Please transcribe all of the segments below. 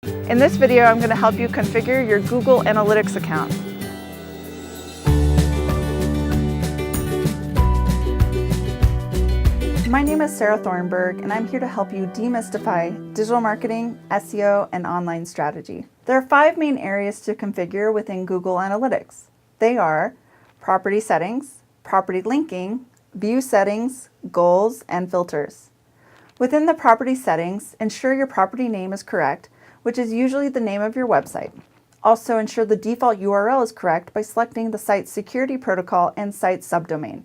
In this video, I'm going to help you configure your Google Analytics account. My name is Sarah Thornburg, and I'm here to help you demystify digital marketing, SEO, and online strategy. There are 5 main areas to configure within Google Analytics. They are property settings, property linking, view settings, goals, and filters. Within the property settings, ensure your property name is correct, which is usually the name of your website. Also, ensure the default URL is correct by selecting the site's security protocol and site subdomain.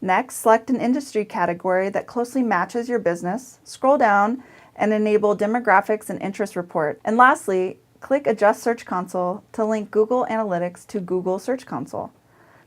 Next, select an industry category that closely matches your business, scroll down, and enable demographics and interest report. And lastly, click Adjust Search Console to link Google Analytics to Google Search Console.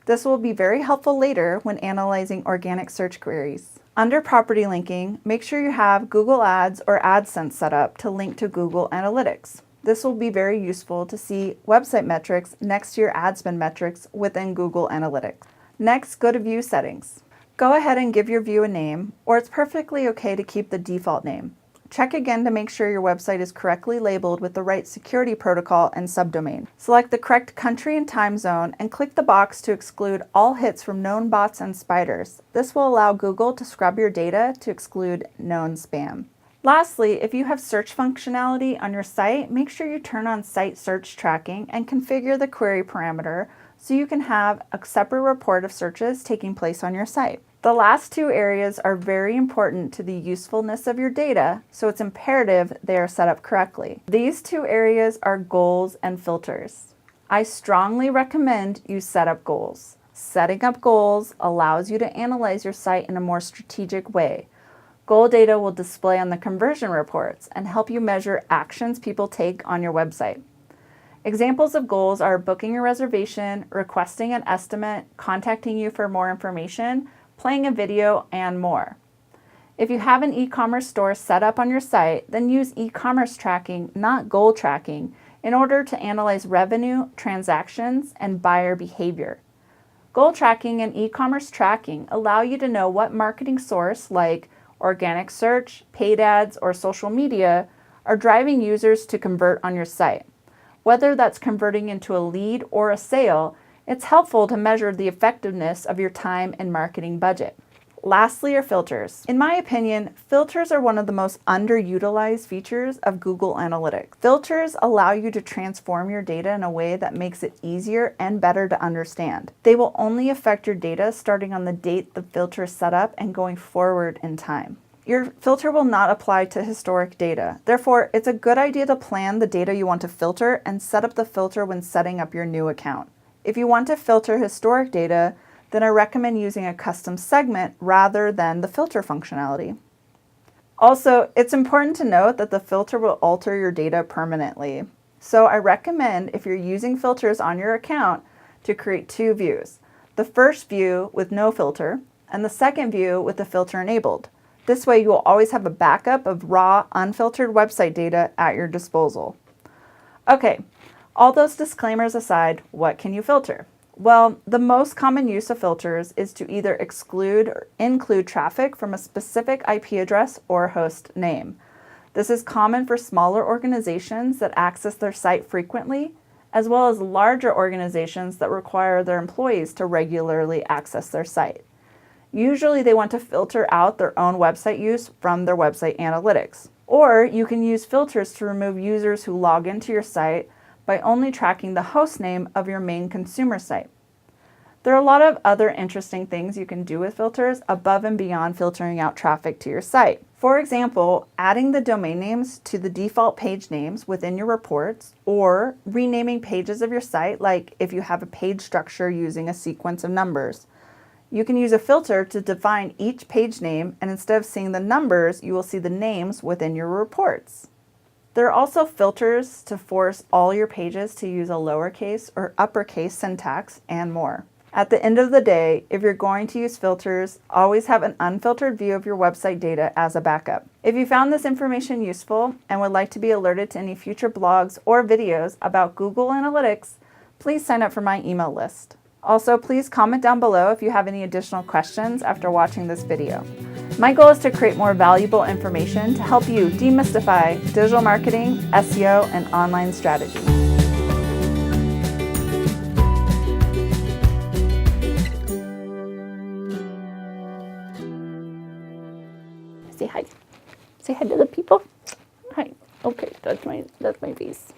This will be very helpful later when analyzing organic search queries. Under property linking, make sure you have Google Ads or AdSense set up to link to Google Analytics. This will be very useful to see website metrics next to your ad spend metrics within Google Analytics. Next, go to View Settings. Go ahead and give your view a name, or it's perfectly okay to keep the default name. Check again to make sure your website is correctly labeled with the right security protocol and subdomain. Select the correct country and time zone and click the box to exclude all hits from known bots and spiders. This will allow Google to scrub your data to exclude known spam. Lastly, if you have search functionality on your site, make sure you turn on site search tracking and configure the query parameter so you can have a separate report of searches taking place on your site. The last 2 areas are very important to the usefulness of your data, so it's imperative they are set up correctly. These 2 areas are goals and filters. I strongly recommend you set up goals. Setting up goals allows you to analyze your site in a more strategic way. Goal data will display on the conversion reports and help you measure actions people take on your website. Examples of goals are booking a reservation, requesting an estimate, contacting you for more information, playing a video, and more. If you have an e-commerce store set up on your site, then use e-commerce tracking, not goal tracking, in order to analyze revenue, transactions, and buyer behavior. Goal tracking and e-commerce tracking allow you to know what marketing source, like organic search, paid ads, or social media, are driving users to convert on your site. Whether that's converting into a lead or a sale, it's helpful to measure the effectiveness of your time and marketing budget. Lastly are filters. In my opinion, filters are one of the most underutilized features of Google Analytics. Filters allow you to transform your data in a way that makes it easier and better to understand. They will only affect your data starting on the date the filter is set up and going forward in time. Your filter will not apply to historic data. Therefore, it's a good idea to plan the data you want to filter and set up the filter when setting up your new account. If you want to filter historic data, then I recommend using a custom segment rather than the filter functionality. Also, it's important to note that the filter will alter your data permanently. So I recommend, if you're using filters on your account, to create 2 views. The first view with no filter, and the second view with the filter enabled. This way you will always have a backup of raw, unfiltered website data at your disposal. Okay, all those disclaimers aside, what can you filter? Well, the most common use of filters is to either exclude or include traffic from a specific IP address or host name. This is common for smaller organizations that access their site frequently, as well as larger organizations that require their employees to regularly access their site. Usually they want to filter out their own website use from their website analytics. Or you can use filters to remove users who log into your site by only tracking the host name of your main consumer site. There are a lot of other interesting things you can do with filters above and beyond filtering out traffic to your site. For example, adding the domain names to the default page names within your reports, or renaming pages of your site, like if you have a page structure using a sequence of numbers. You can use a filter to define each page name, and instead of seeing the numbers, you will see the names within your reports. There are also filters to force all your pages to use a lowercase or uppercase syntax, and more. At the end of the day, if you're going to use filters, always have an unfiltered view of your website data as a backup. If you found this information useful and would like to be alerted to any future blogs or videos about Google Analytics, please sign up for my email list. Also, please comment down below if you have any additional questions after watching this video. My goal is to create more valuable information to help you demystify digital marketing, SEO, and online strategy. Say hi. Say hi to the people. Hi. Okay, that's my face.